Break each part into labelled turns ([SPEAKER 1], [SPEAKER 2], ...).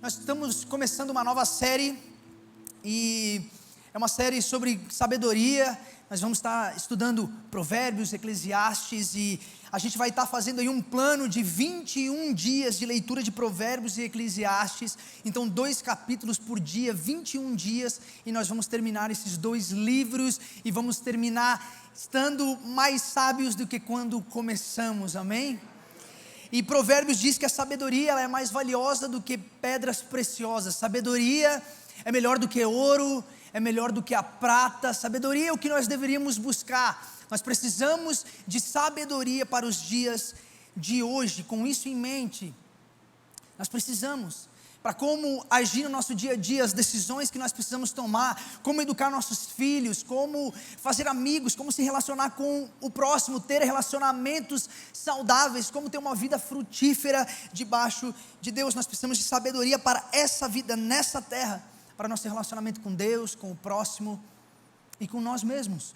[SPEAKER 1] Nós estamos começando uma nova série, e é uma série sobre sabedoria. Nós vamos estar estudando Provérbios, Eclesiastes, e a gente vai estar fazendo aí um plano de 21 dias de leitura de Provérbios e Eclesiastes. Então 2 capítulos por dia, 21 dias, e nós vamos terminar esses 2 livros, e vamos terminar estando mais sábios do que quando começamos, amém? E Provérbios diz que a sabedoria ela é mais valiosa do que pedras preciosas. Sabedoria é melhor do que ouro, é melhor do que a prata. Sabedoria é o que nós deveríamos buscar. Nós precisamos de sabedoria para os dias de hoje. Com isso em mente, nós precisamos, para como agir no nosso dia a dia, as decisões que nós precisamos tomar, como educar nossos filhos, como fazer amigos, como se relacionar com o próximo, ter relacionamentos saudáveis, como ter uma vida frutífera debaixo de Deus. Nós precisamos de sabedoria para essa vida nessa terra, para nosso relacionamento com Deus, com o próximo e com nós mesmos.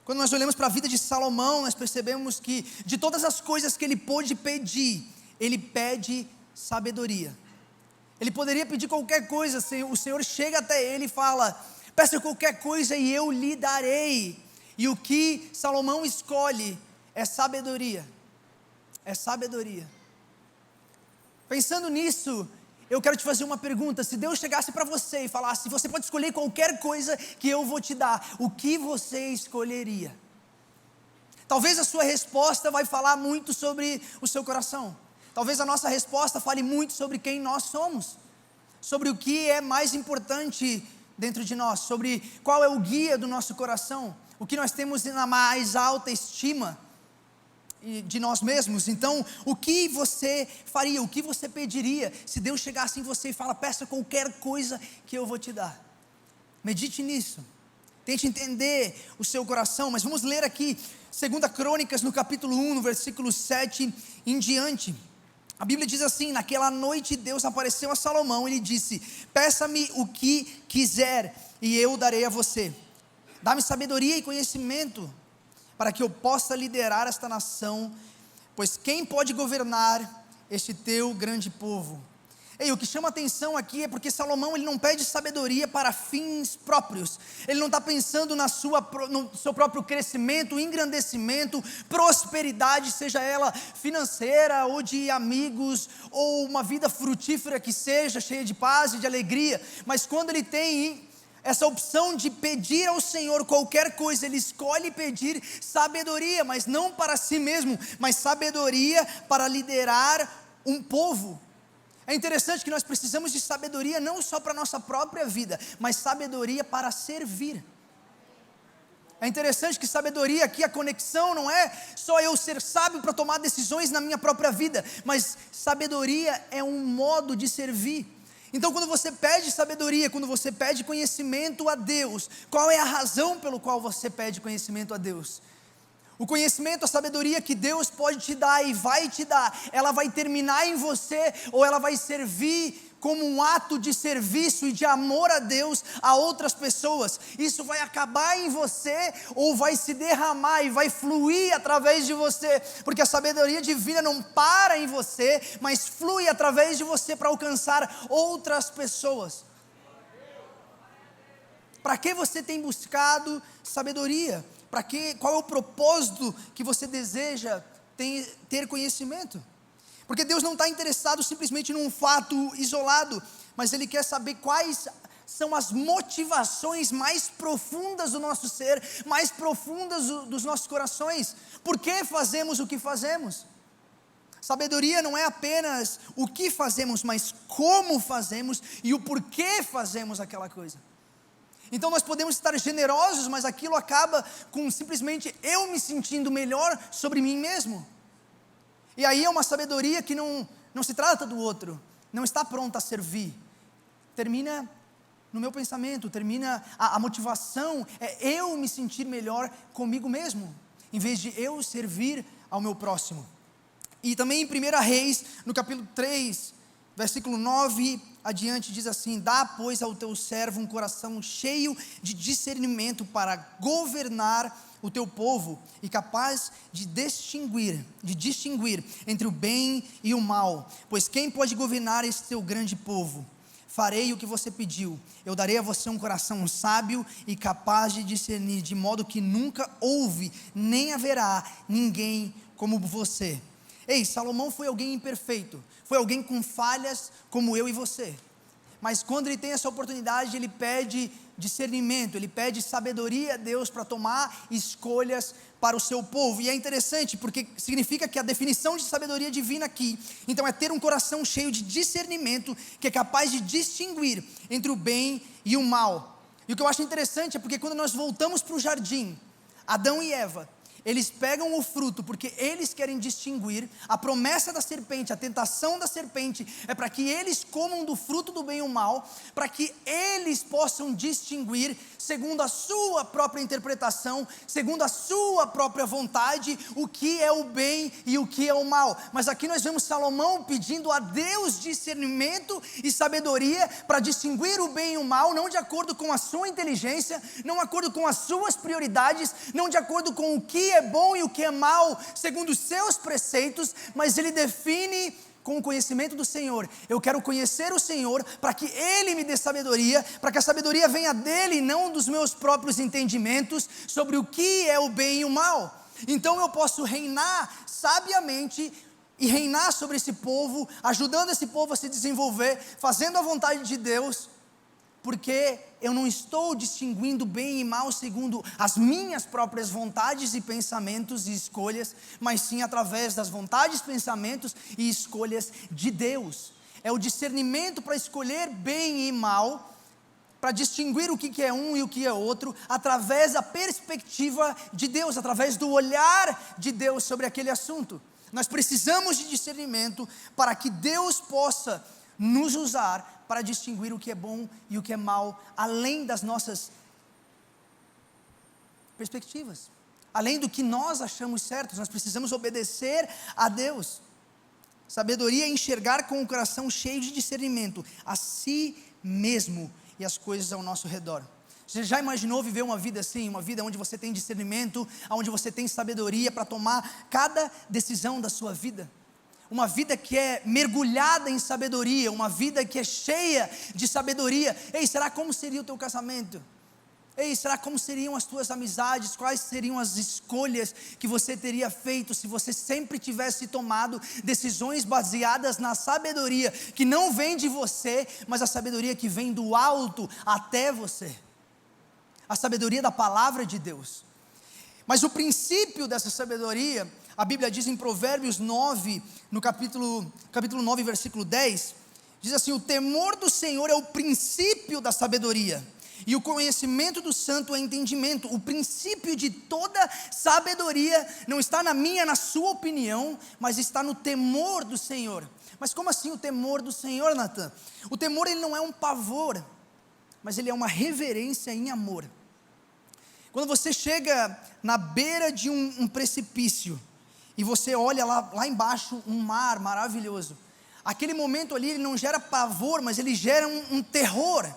[SPEAKER 1] Quando nós olhamos para a vida de Salomão, nós percebemos que de todas as coisas que ele pôde pedir, ele pede sabedoria. Ele poderia pedir qualquer coisa, o Senhor chega até ele e fala: peça qualquer coisa e eu lhe darei. E o que Salomão escolhe é sabedoria. É sabedoria. Pensando nisso, eu quero te fazer uma pergunta. Se Deus chegasse para você e falasse: você pode escolher qualquer coisa que eu vou te dar, o que você escolheria? Talvez a sua resposta vai falar muito sobre o seu coração. Talvez a nossa resposta fale muito sobre quem nós somos, sobre o que é mais importante dentro de nós, sobre qual é o guia do nosso coração, o que nós temos na mais alta estima de nós mesmos. Então, o que você faria, o que você pediria, se Deus chegasse em você e fala: peça qualquer coisa que eu vou te dar? Medite nisso, tente entender o seu coração. Mas vamos ler aqui 2 Crônicas no capítulo 1, no versículo 7 em diante. A Bíblia diz assim: naquela noite Deus apareceu a Salomão e lhe disse: peça-me o que quiser e eu darei a você. Dá-me sabedoria e conhecimento para que eu possa liderar esta nação, pois quem pode governar este teu grande povo? O que chama atenção aqui é porque Salomão ele não pede sabedoria para fins próprios. Ele não está pensando no seu próprio crescimento, engrandecimento, prosperidade, seja ela financeira ou de amigos, ou uma vida frutífera que seja, cheia de paz e de alegria. Mas quando ele tem essa opção de pedir ao Senhor qualquer coisa, ele escolhe pedir sabedoria, mas não para si mesmo, mas sabedoria para liderar um povo. É interessante que nós precisamos de sabedoria não só para a nossa própria vida, mas sabedoria para servir. É interessante que sabedoria aqui, a conexão não é só eu ser sábio para tomar decisões na minha própria vida, mas sabedoria é um modo de servir. Então quando você pede sabedoria, quando você pede conhecimento a Deus, qual é a razão pelo qual você pede conhecimento a Deus? O conhecimento, a sabedoria que Deus pode te dar e vai te dar, ela vai terminar em você, ou ela vai servir como um ato de serviço e de amor a Deus, a outras pessoas. Isso vai acabar em você, ou vai se derramar e vai fluir através de você, porque a sabedoria divina não para em você, mas flui através de você para alcançar outras pessoas. Para que você tem buscado sabedoria? Para quê? Qual é o propósito que você deseja ter conhecimento? Porque Deus não está interessado simplesmente num fato isolado, mas Ele quer saber quais são as motivações mais profundas do nosso ser, mais profundas dos nossos corações. Por que fazemos o que fazemos? Sabedoria não é apenas o que fazemos, mas como fazemos e o porquê fazemos aquela coisa. Então nós podemos estar generosos, mas aquilo acaba com simplesmente eu me sentindo melhor sobre mim mesmo. E aí é uma sabedoria que não se trata do outro, não está pronta a servir. Termina no meu pensamento, termina a motivação, é eu me sentir melhor comigo mesmo, em vez de eu servir ao meu próximo. E também em 1 Reis, no capítulo 3, versículo 9 adiante, diz assim: dá pois ao teu servo um coração cheio de discernimento para governar o teu povo e capaz de distinguir entre o bem e o mal, pois quem pode governar esse teu grande povo? Farei o que você pediu, eu darei a você um coração sábio e capaz de discernir, de modo que nunca houve, nem haverá ninguém como você. Ei, Salomão foi alguém imperfeito, foi alguém com falhas como eu e você, mas quando ele tem essa oportunidade, ele pede discernimento, ele pede sabedoria a Deus para tomar escolhas para o seu povo. E é interessante porque significa que a definição de sabedoria divina aqui, então, é ter um coração cheio de discernimento, que é capaz de distinguir entre o bem e o mal. E o que eu acho interessante é porque quando nós voltamos para o jardim, Adão e Eva, eles pegam o fruto porque eles querem distinguir. A promessa da serpente, a tentação da serpente é para que eles comam do fruto do bem e o mal, para que eles possam distinguir segundo a sua própria interpretação, segundo a sua própria vontade, o que é o bem e o que é o mal. Mas aqui nós vemos Salomão pedindo a Deus discernimento e sabedoria para distinguir o bem e o mal, não de acordo com a sua inteligência, não de acordo com as suas prioridades, não de acordo com o que é bom e o que é mal, segundo os seus preceitos, mas ele define com o conhecimento do Senhor. Eu quero conhecer o Senhor para que Ele me dê sabedoria, para que a sabedoria venha dEle e não dos meus próprios entendimentos sobre o que é o bem e o mal. Então eu posso reinar sabiamente e reinar sobre esse povo, ajudando esse povo a se desenvolver, fazendo a vontade de Deus, porque eu não estou distinguindo bem e mal segundo as minhas próprias vontades e pensamentos e escolhas, mas sim através das vontades, pensamentos e escolhas de Deus. É o discernimento para escolher bem e mal, para distinguir o que é um e o que é outro, através da perspectiva de Deus, através do olhar de Deus sobre aquele assunto. Nós precisamos de discernimento para que Deus possa nos usar para distinguir o que é bom e o que é mal, além das nossas perspectivas, além do que nós achamos certo. Nós precisamos obedecer a Deus. Sabedoria é enxergar com o coração cheio de discernimento a si mesmo e as coisas ao nosso redor. Você já imaginou viver uma vida assim, uma vida onde você tem discernimento, onde você tem sabedoria para tomar cada decisão da sua vida? Uma vida que é mergulhada em sabedoria, uma vida que é cheia de sabedoria. Ei, será como seria o teu casamento? Ei, será como seriam as tuas amizades? Quais seriam as escolhas que você teria feito se você sempre tivesse tomado decisões baseadas na sabedoria, que não vem de você, mas a sabedoria que vem do alto até você? A sabedoria da palavra de Deus. Mas o princípio dessa sabedoria, a Bíblia diz em Provérbios 9, no capítulo 9, versículo 10, diz assim: o temor do Senhor é o princípio da sabedoria, e o conhecimento do santo é entendimento. O princípio de toda sabedoria não está na minha, na sua opinião, mas está no temor do Senhor. Mas como assim o temor do Senhor, Natan? O temor, ele não é um pavor, mas ele é uma reverência em amor. Quando você chega na beira de um precipício, e você olha lá embaixo um mar maravilhoso, aquele momento ali, ele não gera pavor, mas ele gera um terror,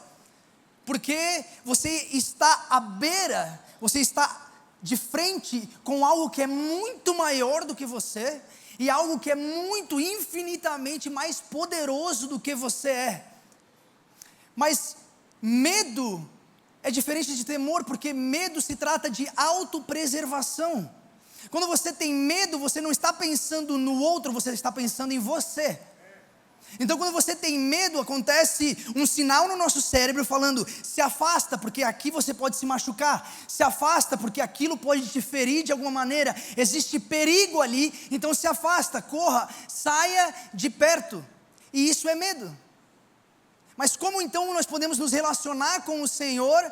[SPEAKER 1] porque você está à beira, você está de frente com algo que é muito maior do que você, e algo que é muito, infinitamente mais poderoso do que você é. Mas medo é diferente de temor, porque medo se trata de autopreservação. Quando você tem medo, você não está pensando no outro, você está pensando em você. Então, quando você tem medo, acontece um sinal no nosso cérebro falando: se afasta, porque aqui você pode se machucar. Se afasta, porque aquilo pode te ferir de alguma maneira. Existe perigo ali, então se afasta, corra, saia de perto. E isso é medo. Mas como então nós podemos nos relacionar com o Senhor,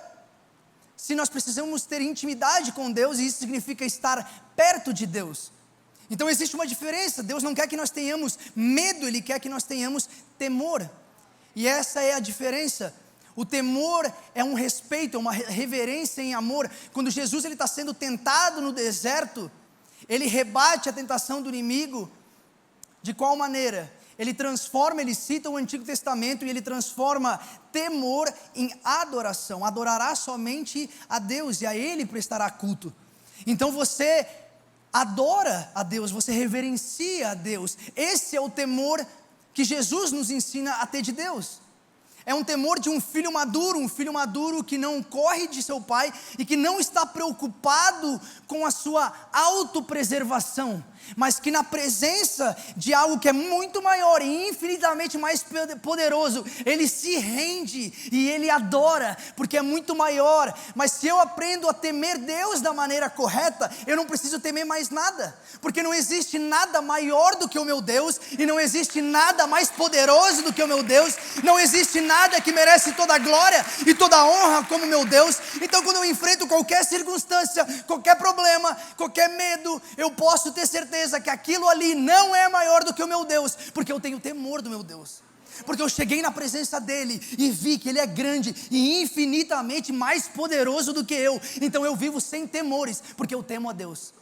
[SPEAKER 1] se nós precisamos ter intimidade com Deus, e isso significa estar perto de Deus? Então existe uma diferença. Deus não quer que nós tenhamos medo, Ele quer que nós tenhamos temor. E essa é a diferença. O temor é um respeito, é uma reverência em amor. Quando Jesus está sendo tentado no deserto, Ele rebate a tentação do inimigo. De qual maneira? Ele cita o Antigo Testamento e ele transforma temor em adoração. Adorará somente a Deus e a Ele prestará culto. Então você adora a Deus, você reverencia a Deus. Esse é o temor que Jesus nos ensina a ter de Deus. É um temor de um filho maduro que não corre de seu pai e que não está preocupado com a sua autopreservação, mas que na presença de algo que é muito maior e infinitamente mais poderoso, ele se rende e ele adora, porque é muito maior. Mas se eu aprendo a temer Deus da maneira correta, eu não preciso temer mais nada, porque não existe nada maior do que o meu Deus, e não existe nada mais poderoso do que o meu Deus, não existe nada que merece toda a glória e toda a honra como meu Deus. Então quando eu enfrento qualquer circunstância, qualquer problema, qualquer medo, eu posso ter certeza que aquilo ali não é maior do que o meu Deus, porque eu tenho temor do meu Deus, porque eu cheguei na presença dele e vi que ele é grande e infinitamente mais poderoso do que eu. Então eu vivo sem temores, porque eu temo a Deus.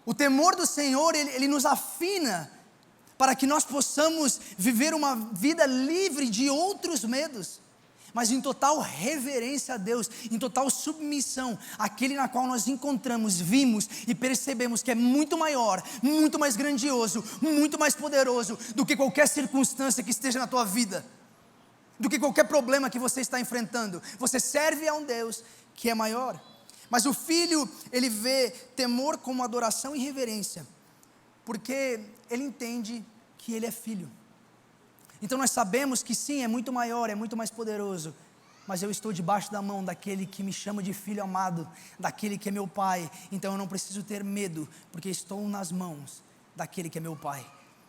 [SPEAKER 1] O temor do Senhor, ele nos afina para que nós possamos viver uma vida livre de outros medos, mas em total reverência a Deus, em total submissão àquele na qual nós encontramos, vimos e percebemos que é muito maior, muito mais grandioso, muito mais poderoso do que qualquer circunstância que esteja na tua vida, do que qualquer problema que você está enfrentando. Você serve a um Deus que é maior. Mas o filho, ele vê temor como adoração e reverência, porque ele entende que ele é filho. Então nós sabemos que sim, é muito maior, é muito mais poderoso, mas eu estou debaixo da mão daquele que me chama de filho amado, daquele que é meu pai. Então eu não preciso ter medo, porque estou nas mãos daquele que é meu pai.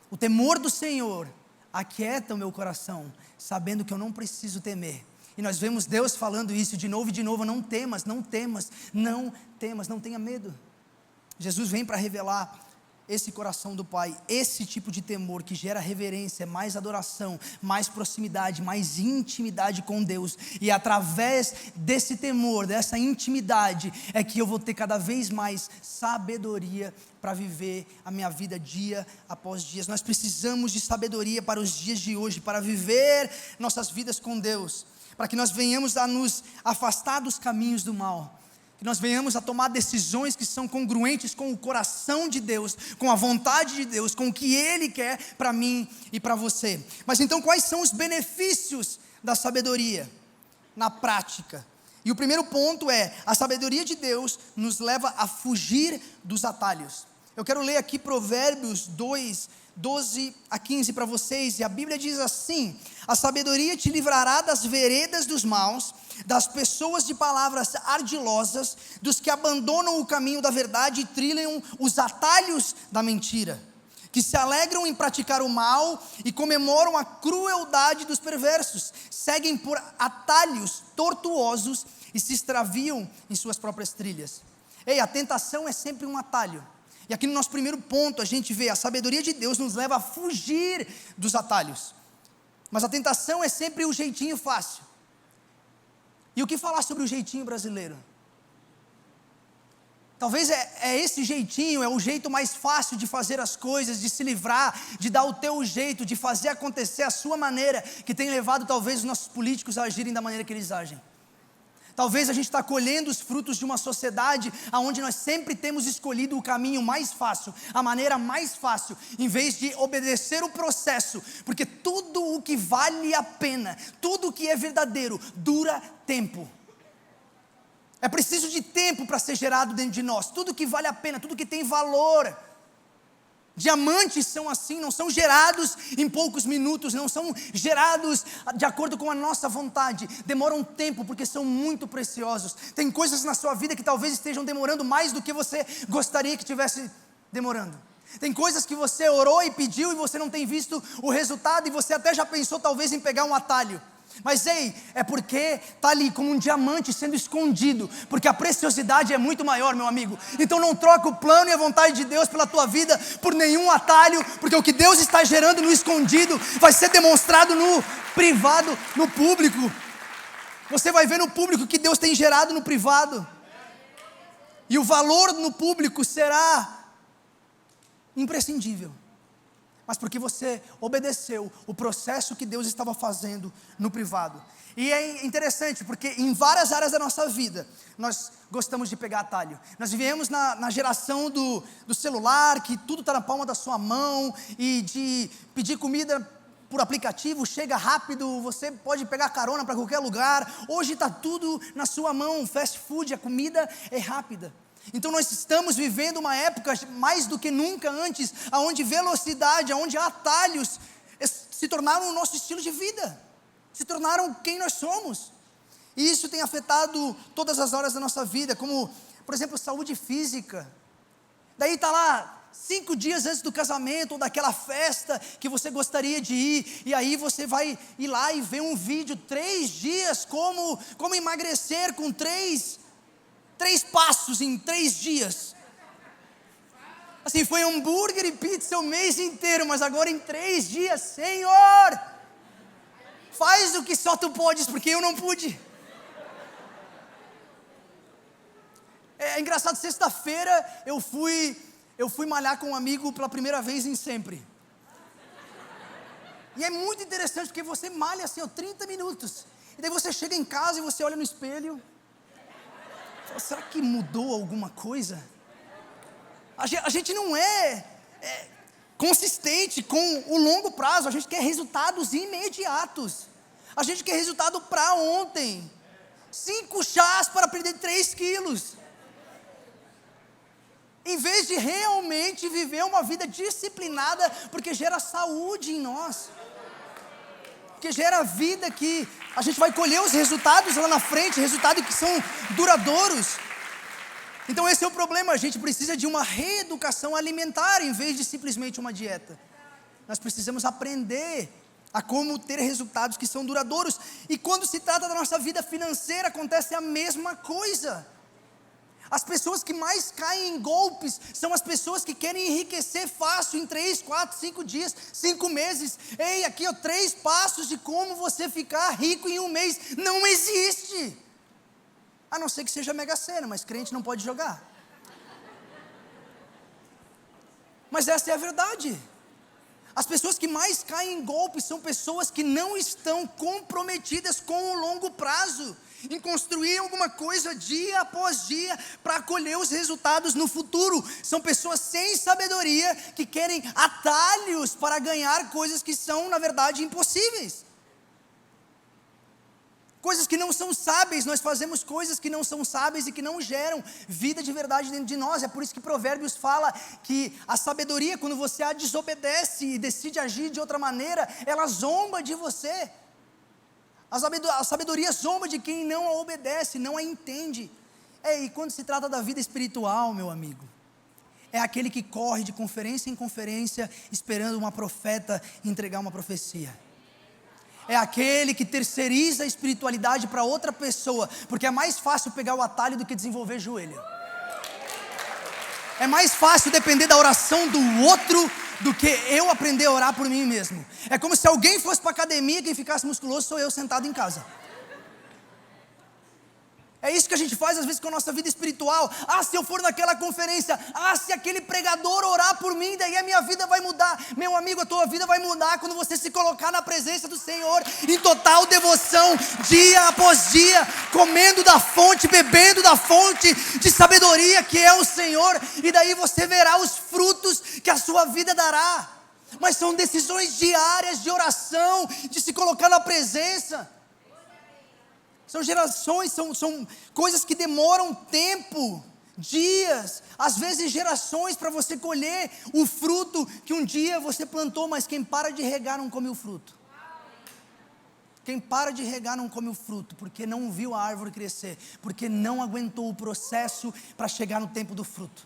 [SPEAKER 1] O temor do Senhor aquieta o meu coração, sabendo que eu não preciso temer. E nós vemos Deus falando isso de novo e de novo: não temas, não temas, não temas, não tenha medo. Jesus vem para revelar esse coração do Pai, esse tipo de temor que gera reverência, mais adoração, mais proximidade, mais intimidade com Deus. E através desse temor, dessa intimidade, é que eu vou ter cada vez mais sabedoria para viver a minha vida dia após dia. Nós precisamos de sabedoria para os dias de hoje, para viver nossas vidas com Deus, para que nós venhamos a nos afastar dos caminhos do mal, que nós venhamos a tomar decisões que são congruentes com o coração de Deus, com a vontade de Deus, com o que Ele quer para mim e para você. Mas então, quais são os benefícios da sabedoria na prática? E o primeiro ponto é: a sabedoria de Deus nos leva a fugir dos atalhos. Eu quero ler aqui Provérbios 2, 12 a 15 para vocês, e a Bíblia diz assim: a sabedoria te livrará das veredas dos maus, das pessoas de palavras ardilosas, dos que abandonam o caminho da verdade e trilham os atalhos da mentira, que se alegram em praticar o mal e comemoram a crueldade dos perversos, seguem por atalhos tortuosos e se extraviam em suas próprias trilhas. Ei, a tentação é sempre um atalho. E aqui no nosso primeiro ponto a gente vê: a sabedoria de Deus nos leva a fugir dos atalhos. Mas a tentação é sempre o jeitinho fácil. E o que falar sobre o jeitinho brasileiro? Talvez é esse jeitinho, é o jeito mais fácil de fazer as coisas, de se livrar, de dar o teu jeito, de fazer acontecer a sua maneira, que tem levado talvez os nossos políticos a agirem da maneira que eles agem. Talvez a gente está colhendo os frutos de uma sociedade onde nós sempre temos escolhido o caminho mais fácil, a maneira mais fácil, em vez de obedecer o processo, porque tudo o que vale a pena, tudo o que é verdadeiro, dura tempo. É preciso de tempo para ser gerado dentro de nós. Tudo que vale a pena, tudo que tem valor. Diamantes são assim, não são gerados em poucos minutos, não são gerados de acordo com a nossa vontade, demoram tempo porque são muito preciosos. Tem coisas na sua vida que talvez estejam demorando mais do que você gostaria que tivesse demorando. Tem coisas que você orou e pediu e você não tem visto o resultado, e você até já pensou talvez em pegar um atalho. Mas ei, é porque está ali como um diamante sendo escondido, porque a preciosidade é muito maior, meu amigo. Então não troca o plano e a vontade de Deus pela tua vida por nenhum atalho, porque o que Deus está gerando no escondido vai ser demonstrado no privado, no público. Você vai ver no público o que Deus tem gerado no privado, e o valor no público será imprescindível. mas porque você obedeceu o processo que Deus estava fazendo no privado. E é interessante, porque em várias áreas da nossa vida, nós gostamos de pegar atalho. Nós vivemos na geração do celular, que tudo está na palma da sua mão, e de pedir comida por aplicativo, chega rápido, você pode pegar carona para qualquer lugar. Hoje está tudo na sua mão, fast food, a comida é rápida. Então nós estamos vivendo uma época mais do que nunca antes, onde velocidade, onde atalhos se tornaram o nosso estilo de vida, se tornaram quem nós somos. E isso tem afetado todas as áreas da nossa vida, como, por exemplo, saúde física. Daí está lá 5 dias antes do casamento, ou daquela festa que você gostaria de ir, e aí você vai ir lá e ver um vídeo, 3 dias, como emagrecer com 3 passos em 3 dias. Assim, foi hambúrguer e pizza o mês inteiro, mas agora em 3 dias, Senhor, faz o que só tu podes, porque eu não pude. É engraçado, sexta-feira eu fui malhar com um amigo pela primeira vez em sempre. E é muito interessante, porque você malha assim, 30 minutos. E daí você chega em casa e você olha no espelho. Fala, será que mudou alguma coisa? A gente não é consistente com o longo prazo. A gente quer resultados imediatos. A gente quer resultado para ontem. 5 chás para perder 3 quilos. Em vez de realmente viver uma vida disciplinada, porque gera saúde em nós, porque gera vida que a gente vai colher os resultados lá na frente, resultados que são duradouros. Então esse é o problema, a gente precisa de uma reeducação alimentar, em vez de simplesmente uma dieta. Nós precisamos aprender a como ter resultados que são duradouros. E quando se trata da nossa vida financeira, acontece a mesma coisa. As pessoas que mais caem em golpes são as pessoas que querem enriquecer fácil em 3, 4, 5 dias, 5 meses. Ei, aqui 3 passos de como você ficar rico em um mês. Não existe. A não ser que seja Mega Sena, mas crente não pode jogar. Mas essa é a verdade. As pessoas que mais caem em golpes são pessoas que não estão comprometidas com o longo prazo, em construir alguma coisa dia após dia para colher os resultados no futuro. São pessoas sem sabedoria que querem atalhos para ganhar coisas que são, na verdade, impossíveis. Coisas que não são sábeis, nós fazemos coisas que não são sábeis e que não geram vida de verdade dentro de nós. É por isso que Provérbios fala que a sabedoria, quando você a desobedece e decide agir de outra maneira, ela zomba de você. A sabedoria zomba de quem não a obedece, não a entende. E quando se trata da vida espiritual, meu amigo, é aquele que corre de conferência em conferência, esperando uma profeta entregar uma profecia. É aquele que terceiriza a espiritualidade para outra pessoa, porque é mais fácil pegar o atalho do que desenvolver joelho. É mais fácil depender da oração do outro do que eu aprender a orar por mim mesmo. É como se alguém fosse para a academia e quem ficasse musculoso sou eu sentado em casa. É isso que a gente faz às vezes com a nossa vida espiritual. Se eu for naquela conferência, se aquele pregador orar por mim, daí a minha vida vai mudar. Meu amigo, a tua vida vai mudar quando você se colocar na presença do Senhor, em total devoção, dia após dia, comendo da fonte, bebendo da fonte de sabedoria que é o Senhor, e daí você verá os frutos que a sua vida dará. Mas são decisões diárias de oração, de se colocar na presença. São gerações, são coisas que demoram tempo, dias, às vezes gerações para você colher o fruto que um dia você plantou, mas quem para de regar não come o fruto. Quem para de regar não come o fruto, porque não viu a árvore crescer, porque não aguentou o processo para chegar no tempo do fruto.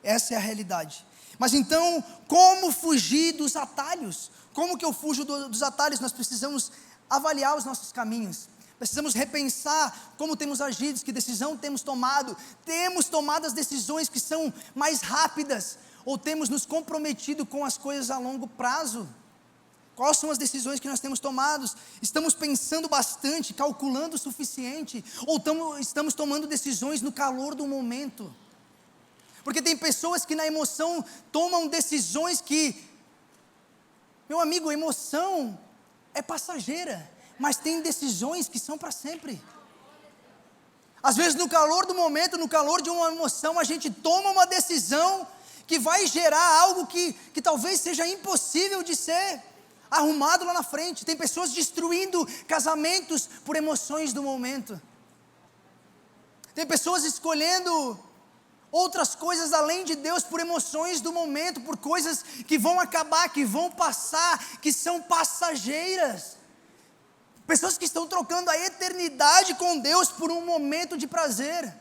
[SPEAKER 1] Essa é a realidade. Mas então, como fugir dos atalhos? Como que eu fujo dos atalhos? Nós precisamos avaliar os nossos caminhos. Precisamos repensar como temos agido, que decisão temos tomado. Temos tomado as decisões que são mais rápidas, ou temos nos comprometido com as coisas a longo prazo? Quais são as decisões que nós temos tomado? Estamos pensando bastante, calculando o suficiente, ou estamos tomando decisões no calor do momento? Porque tem pessoas que na emoção tomam decisões que Meu amigo, emoção é passageira, mas tem decisões que são para sempre. Às vezes no calor do momento, no calor de uma emoção, a gente toma uma decisão que vai gerar algo que talvez seja impossível de ser arrumado lá na frente. Tem pessoas destruindo casamentos por emoções do momento. Tem pessoas escolhendo outras coisas além de Deus por emoções do momento, por coisas que vão acabar, que vão passar, que são passageiras. Pessoas que estão trocando a eternidade com Deus por um momento de prazer.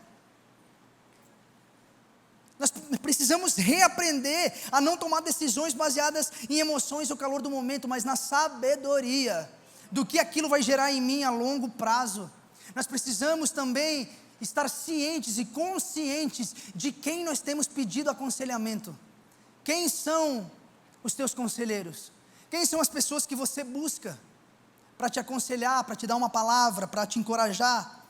[SPEAKER 1] Nós precisamos reaprender a não tomar decisões baseadas em emoções ou calor do momento, mas na sabedoria do que aquilo vai gerar em mim a longo prazo. Nós precisamos também estar cientes e conscientes de quem nós temos pedido aconselhamento. Quem são os teus conselheiros? Quem são as pessoas que você busca para te aconselhar, para te dar uma palavra, para te encorajar?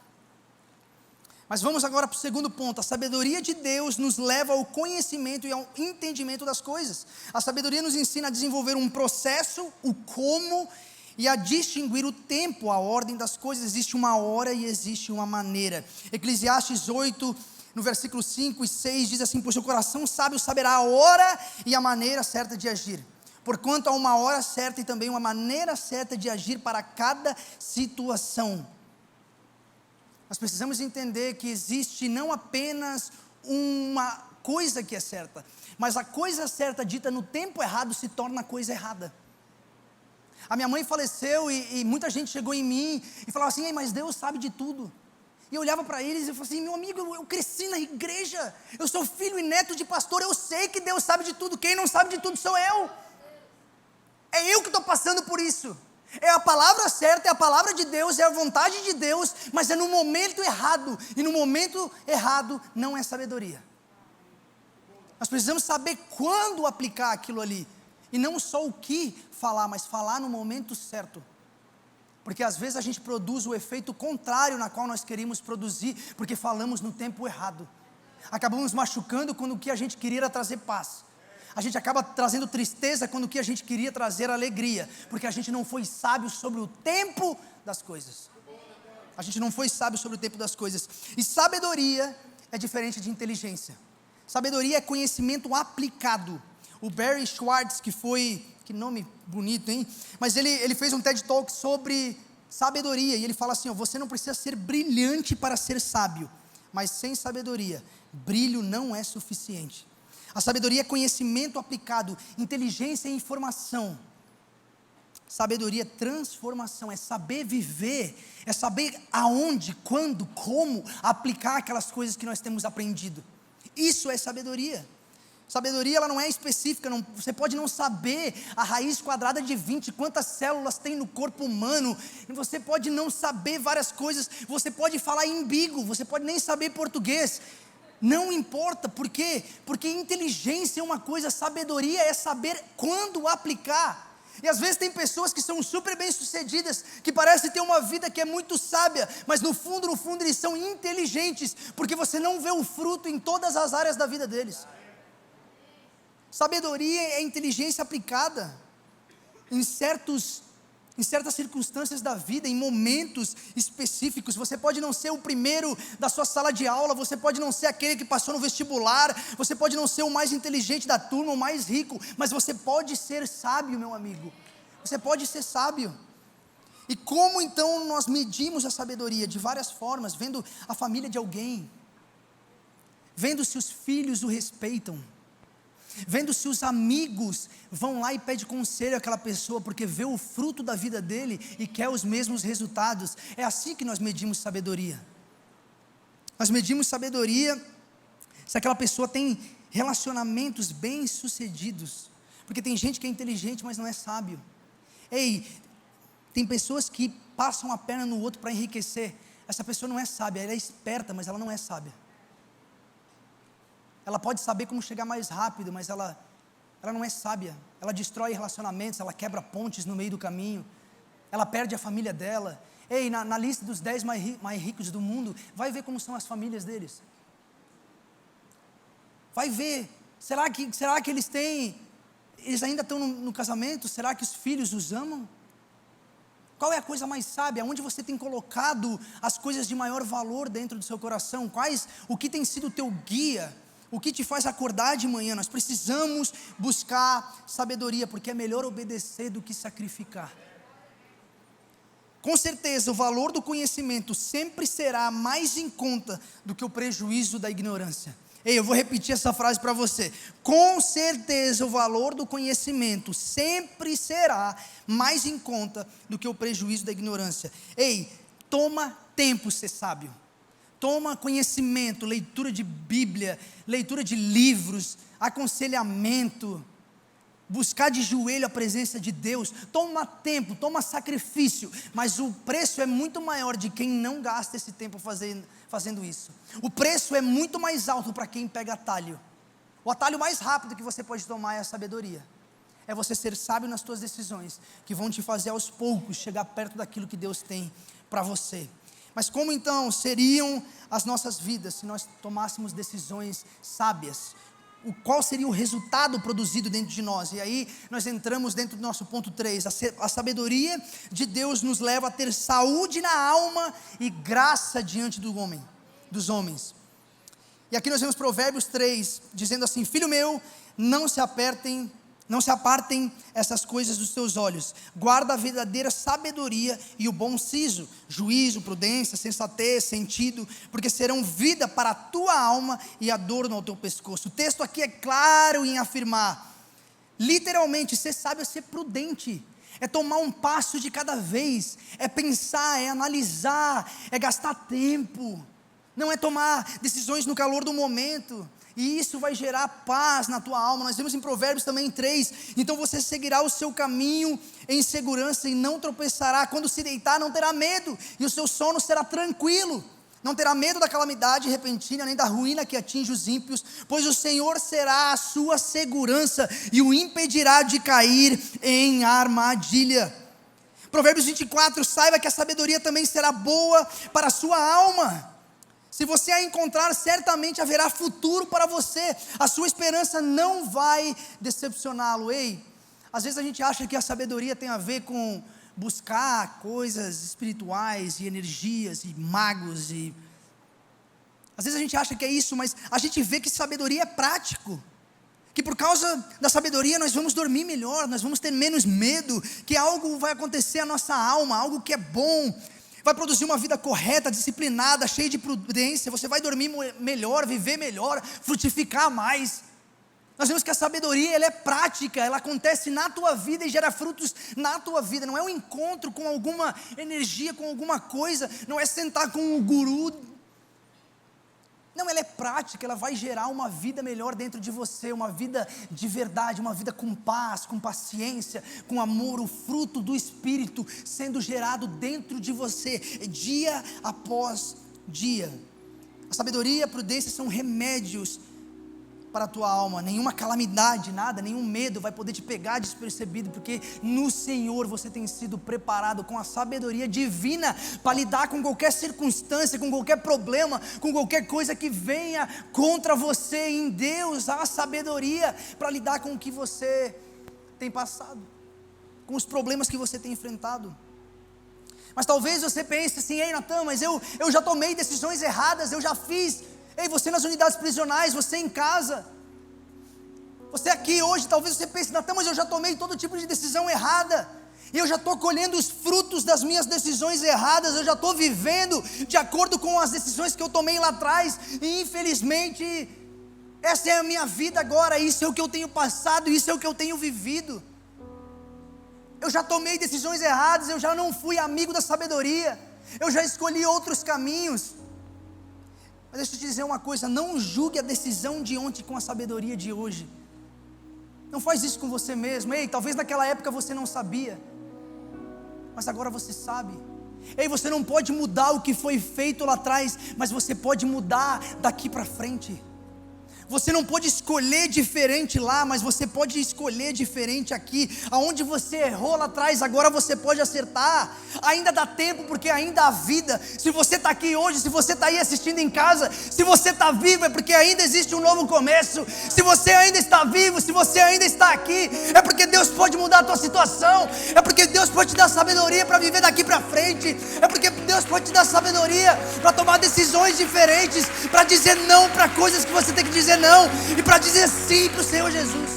[SPEAKER 1] Mas vamos agora para o segundo ponto. A sabedoria de Deus nos leva ao conhecimento e ao entendimento das coisas. A sabedoria nos ensina a desenvolver um processo, o como, e a distinguir o tempo, a ordem das coisas. Existe uma hora e existe uma maneira. Eclesiastes 8, no versículo 5 e 6, diz assim: pois o coração sábio saberá a hora e a maneira certa de agir. Porquanto há uma hora certa e também uma maneira certa de agir para cada situação. Nós precisamos entender que existe não apenas uma coisa que é certa, mas a coisa certa dita no tempo errado se torna a coisa errada. A minha mãe faleceu e muita gente chegou em mim e falava assim: mas Deus sabe de tudo. E eu olhava para eles e falava assim: meu amigo, eu cresci na igreja, eu sou filho e neto de pastor, eu sei que Deus sabe de tudo, quem não sabe de tudo sou eu. É eu que estou passando por isso. É a palavra certa, é a palavra de Deus, é a vontade de Deus, mas é no momento errado, e no momento errado não é sabedoria. Nós precisamos saber quando aplicar aquilo ali, e não só o que falar, mas falar no momento certo, porque às vezes a gente produz o efeito contrário na qual nós queríamos produzir, porque falamos no tempo errado, acabamos machucando quando o que a gente queria era trazer paz. A gente acaba trazendo tristeza quando o que a gente queria trazer alegria, porque a gente não foi sábio sobre o tempo das coisas. A gente não foi sábio sobre o tempo das coisas. E sabedoria é diferente de inteligência. Sabedoria é conhecimento aplicado. O Barry Schwartz, que nome bonito, hein? Mas ele fez um TED Talk sobre sabedoria, e ele fala assim: você não precisa ser brilhante para ser sábio, mas sem sabedoria, brilho não é suficiente. A sabedoria é conhecimento aplicado, inteligência é informação. Sabedoria é transformação, é saber viver, é saber aonde, quando, como aplicar aquelas coisas que nós temos aprendido. Isso é sabedoria. Sabedoria, ela não é específica, você pode não saber a raiz quadrada de 20, quantas células tem no corpo humano, você pode não saber várias coisas, você pode falar embigo, você pode nem saber português. Não importa, por quê? Porque inteligência é uma coisa, sabedoria é saber quando aplicar. E às vezes tem pessoas que são super bem sucedidas, que parecem ter uma vida que é muito sábia, mas no fundo eles são inteligentes, porque você não vê o fruto em todas as áreas da vida deles. Sabedoria é inteligência aplicada em certas circunstâncias da vida, em momentos específicos. Você pode não ser o primeiro da sua sala de aula, você pode não ser aquele que passou no vestibular, você pode não ser o mais inteligente da turma, o mais rico, mas você pode ser sábio, meu amigo. Você pode ser sábio. E como então nós medimos a sabedoria? De várias formas, vendo a família de alguém, vendo se os filhos o respeitam, vendo se os amigos vão lá e pedem conselho àquela pessoa, porque vê o fruto da vida dele e quer os mesmos resultados. É assim que nós medimos sabedoria. Nós medimos sabedoria se aquela pessoa tem relacionamentos bem sucedidos, porque tem gente que é inteligente, mas não é sábio. Ei, tem pessoas que passam a perna no outro para enriquecer. Essa pessoa não é sábia, ela é esperta, mas ela não é sábia. Ela pode saber como chegar mais rápido, mas ela não é sábia. Ela destrói relacionamentos, ela quebra pontes no meio do caminho, ela perde a família dela. Ei, na lista dos 10 mais ricos do mundo, vai ver como são as famílias deles. Vai ver, será que eles têm Eles ainda estão no casamento? Será que os filhos os amam? Qual é a coisa mais sábia? Onde você tem colocado as coisas de maior valor dentro do seu coração? O que tem sido o teu guia? O que te faz acordar de manhã? Nós precisamos buscar sabedoria, porque é melhor obedecer do que sacrificar. Com certeza, o valor do conhecimento sempre será mais em conta do que o prejuízo da ignorância. Ei, eu vou repetir essa frase para você. Com certeza, o valor do conhecimento sempre será mais em conta do que o prejuízo da ignorância. Ei, toma tempo ser sábio. Toma conhecimento, leitura de Bíblia, leitura de livros, aconselhamento, buscar de joelho a presença de Deus. Toma tempo, toma sacrifício, mas o preço é muito maior de quem não gasta esse tempo fazendo isso. O preço é muito mais alto para quem pega atalho. O atalho mais rápido que você pode tomar é a sabedoria. É você ser sábio nas suas decisões, que vão te fazer aos poucos chegar perto daquilo que Deus tem para você. Mas como então seriam as nossas vidas se nós tomássemos decisões sábias? Qual seria o resultado produzido dentro de nós? E aí nós entramos dentro do nosso ponto 3. A sabedoria de Deus nos leva a ter saúde na alma e graça diante dos homens. E aqui nós vemos Provérbios 3, dizendo assim: filho meu, não se apartem essas coisas dos teus olhos, guarda a verdadeira sabedoria e o bom siso, juízo, prudência, sensatez, sentido, porque serão vida para a tua alma e adorno ao teu pescoço. O texto aqui é claro em afirmar, literalmente, ser sábio é ser prudente, é tomar um passo de cada vez, é pensar, é analisar, é gastar tempo, não é tomar decisões no calor do momento. E isso vai gerar paz na tua alma. Nós vemos em Provérbios também 3, então você seguirá o seu caminho em segurança e não tropeçará, quando se deitar não terá medo, e o seu sono será tranquilo, não terá medo da calamidade repentina, nem da ruína que atinge os ímpios, pois o Senhor será a sua segurança, e o impedirá de cair em armadilha. Provérbios 24, saiba que a sabedoria também será boa para a sua alma. Se você a encontrar, certamente haverá futuro para você, a sua esperança não vai decepcioná-lo. Ei, às vezes a gente acha que a sabedoria tem a ver com buscar coisas espirituais e energias e magos, às vezes a gente acha que é isso, mas a gente vê que sabedoria é prático, que por causa da sabedoria nós vamos dormir melhor, nós vamos ter menos medo, que algo vai acontecer à nossa alma, algo que é bom, vai produzir uma vida correta, disciplinada, cheia de prudência, você vai dormir melhor, viver melhor, frutificar mais. Nós vemos que a sabedoria, ela é prática, ela acontece na tua vida e gera frutos na tua vida, não é um encontro com alguma energia, com alguma coisa, não é sentar com um guru, não, ela é prática, ela vai gerar uma vida melhor dentro de você, uma vida de verdade, uma vida com paz, com paciência, com amor, o fruto do Espírito sendo gerado dentro de você, dia após dia. A sabedoria e a prudência são remédios para a tua alma, nenhuma calamidade, nada, nenhum medo vai poder te pegar despercebido, porque no Senhor você tem sido preparado com a sabedoria divina, para lidar com qualquer circunstância, com qualquer problema, com qualquer coisa que venha contra você. Em Deus há sabedoria para lidar com o que você tem passado, com os problemas que você tem enfrentado. Mas talvez você pense assim: ei Natan, mas eu já tomei decisões erradas, eu já fiz. Ei, você nas unidades prisionais, você em casa, você aqui hoje, talvez você pense: Natan, mas eu já tomei todo tipo de decisão errada, e eu já estou colhendo os frutos das minhas decisões erradas, eu já estou vivendo de acordo com as decisões que eu tomei lá atrás, e infelizmente, essa é a minha vida agora, isso é o que eu tenho passado, isso é o que eu tenho vivido. Eu já tomei decisões erradas, eu já não fui amigo da sabedoria, eu já escolhi outros caminhos. Mas deixa eu te dizer uma coisa, não julgue a decisão de ontem com a sabedoria de hoje. Não faz isso com você mesmo. Ei, talvez naquela época você não sabia, mas agora você sabe. Ei, você não pode mudar o que foi feito lá atrás, mas você pode mudar daqui para frente. Você não pode escolher diferente lá, mas você pode escolher diferente aqui. Aonde você errou lá atrás, agora você pode acertar. Ainda dá tempo, porque ainda há vida. Se você está aqui hoje, se você está aí assistindo em casa, se você está vivo, é porque ainda existe um novo começo. Se você ainda está vivo, se você ainda está aqui, é porque Deus pode mudar a tua situação. É porque Deus pode te dar sabedoria para viver daqui para frente. É porque Deus pode te dar sabedoria para tomar decisões diferentes, para dizer não para coisas que você tem que dizer não, e para dizer sim para o Senhor Jesus.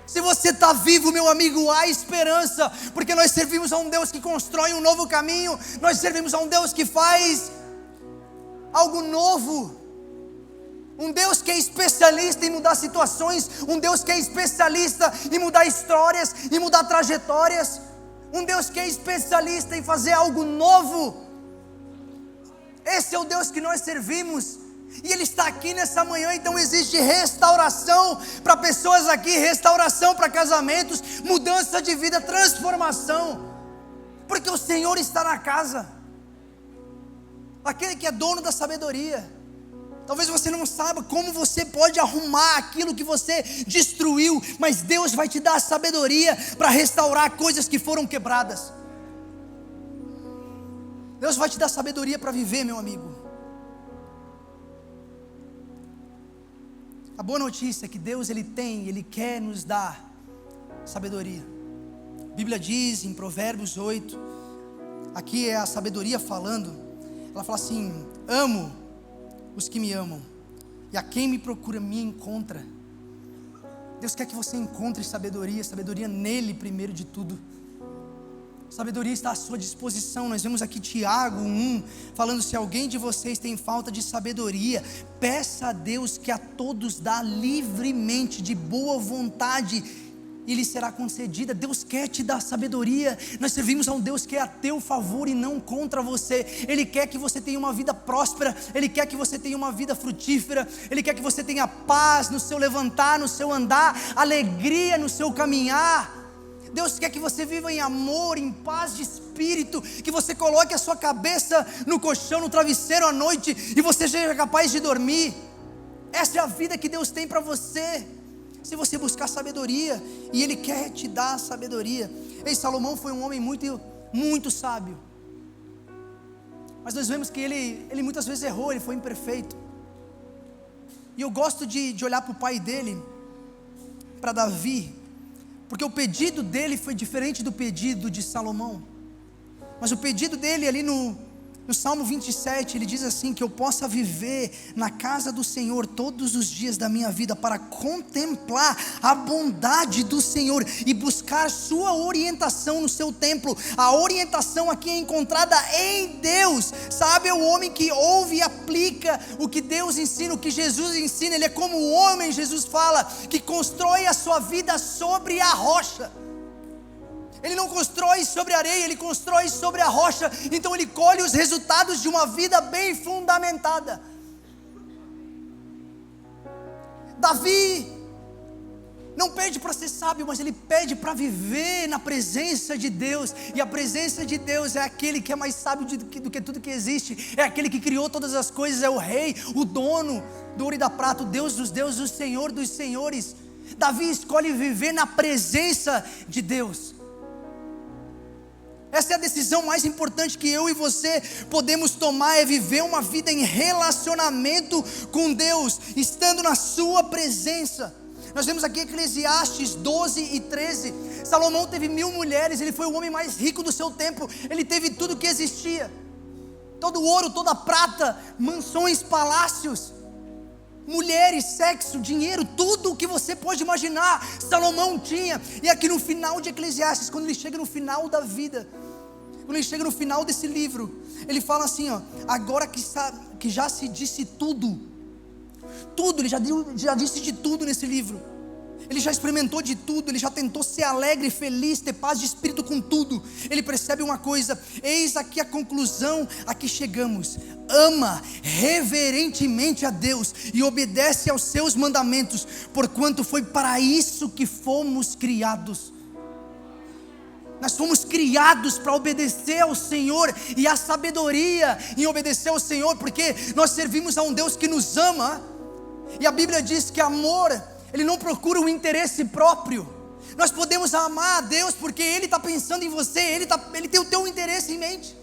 [SPEAKER 1] Se você está vivo, meu amigo, há esperança, porque nós servimos a um Deus que constrói um novo caminho, nós servimos a um Deus que faz algo novo, um Deus que é especialista em mudar situações, um Deus que é especialista em mudar histórias, em mudar trajetórias, um Deus que é especialista em fazer algo novo. Esse é o Deus que nós servimos, e Ele está aqui nessa manhã. Então existe restauração para pessoas aqui, restauração para casamentos, mudança de vida, transformação, porque o Senhor está na casa, aquele que é dono da sabedoria. Talvez você não saiba como você pode arrumar aquilo que você destruiu, mas Deus vai te dar a sabedoria para restaurar coisas que foram quebradas. Deus vai te dar sabedoria para viver, meu amigo. A boa notícia é que Deus, Ele quer nos dar sabedoria. A Bíblia diz em Provérbios 8, aqui é a sabedoria falando, ela fala assim: amo os que me amam, e a quem me procura me encontra. Deus quer que você encontre sabedoria nele primeiro de tudo. Sabedoria está à sua disposição. Nós vemos aqui Tiago 1, falando: se alguém de vocês tem falta de sabedoria, peça a Deus, que a todos dá livremente, de boa vontade, e lhe será concedida. Deus quer te dar sabedoria. Nós servimos a um Deus que é a teu favor e não contra você. Ele quer que você tenha uma vida próspera, Ele quer que você tenha uma vida frutífera, Ele quer que você tenha paz no seu levantar, no seu andar, alegria no seu caminhar. Deus quer que você viva em amor, em paz de espírito, que você coloque a sua cabeça no colchão, no travesseiro à noite, e você seja capaz de dormir. Essa é a vida que Deus tem para você, se você buscar sabedoria, e Ele quer te dar sabedoria. Ei, Salomão foi um homem muito sábio, mas nós vemos que ele muitas vezes errou, ele foi imperfeito. E eu gosto de olhar para o pai dele, para Davi, porque o pedido dele foi diferente do pedido de Salomão. Mas o pedido dele ali no Salmo 27, ele diz assim: que eu possa viver na casa do Senhor todos os dias da minha vida, para contemplar a bondade do Senhor e buscar sua orientação no seu templo. A orientação aqui é encontrada em Deus. Sabe, é o homem que ouve e aplica o que Deus ensina, o que Jesus ensina. Ele é como o homem, Jesus fala, que constrói a sua vida sobre a rocha. Ele não constrói sobre a areia, ele constrói sobre a rocha. Então ele colhe os resultados de uma vida bem fundamentada. Davi não pede para ser sábio, mas ele pede para viver na presença de Deus. E a presença de Deus é aquele que é mais sábio do que tudo que existe. É aquele que criou todas as coisas, é o rei, o dono do ouro e da prata, o Deus dos deuses, o Senhor dos senhores. Davi escolhe viver na presença de Deus. Essa é a decisão mais importante que eu e você podemos tomar, é viver uma vida em relacionamento com Deus, estando na sua presença. Nós vemos aqui Eclesiastes 12:13, Salomão teve 1000 mulheres, ele foi o homem mais rico do seu tempo, ele teve tudo que existia, todo o ouro, toda a prata, mansões, palácios, mulheres, sexo, dinheiro, tudo o que você pode imaginar, Salomão tinha. E aqui no final de Eclesiastes, quando ele chega no final da vida, quando ele chega no final desse livro, ele fala assim, ó: agora que já se disse tudo, ele já disse de tudo nesse livro, ele já experimentou de tudo, ele já tentou ser alegre, feliz, ter paz de espírito com tudo. Ele percebe uma coisa: eis aqui a conclusão a que chegamos: ama reverentemente a Deus e obedece aos seus mandamentos, porquanto foi para isso que fomos criados. Nós fomos criados para obedecer ao Senhor, e a sabedoria em obedecer ao Senhor, porque nós servimos a um Deus que nos ama. E a Bíblia diz que amor, ele não procura um interesse próprio. Nós podemos amar a Deus porque Ele está pensando em você, Ele tem o teu interesse em mente.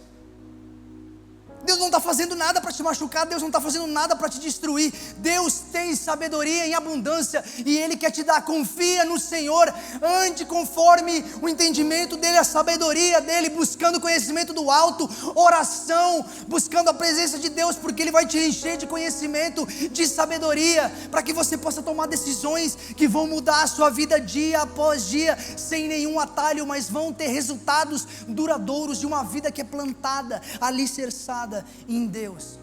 [SPEAKER 1] Deus não está fazendo nada para te machucar, Deus não está fazendo nada para te destruir. Deus tem sabedoria em abundância e Ele quer te dar. Confia no Senhor, ande conforme o entendimento dEle, a sabedoria dEle, buscando o conhecimento do alto, oração, buscando a presença de Deus, porque Ele vai te encher de conhecimento, de sabedoria, para que você possa tomar decisões que vão mudar a sua vida dia após dia, sem nenhum atalho, mas vão ter resultados duradouros de uma vida que é plantada, alicerçada em Deus.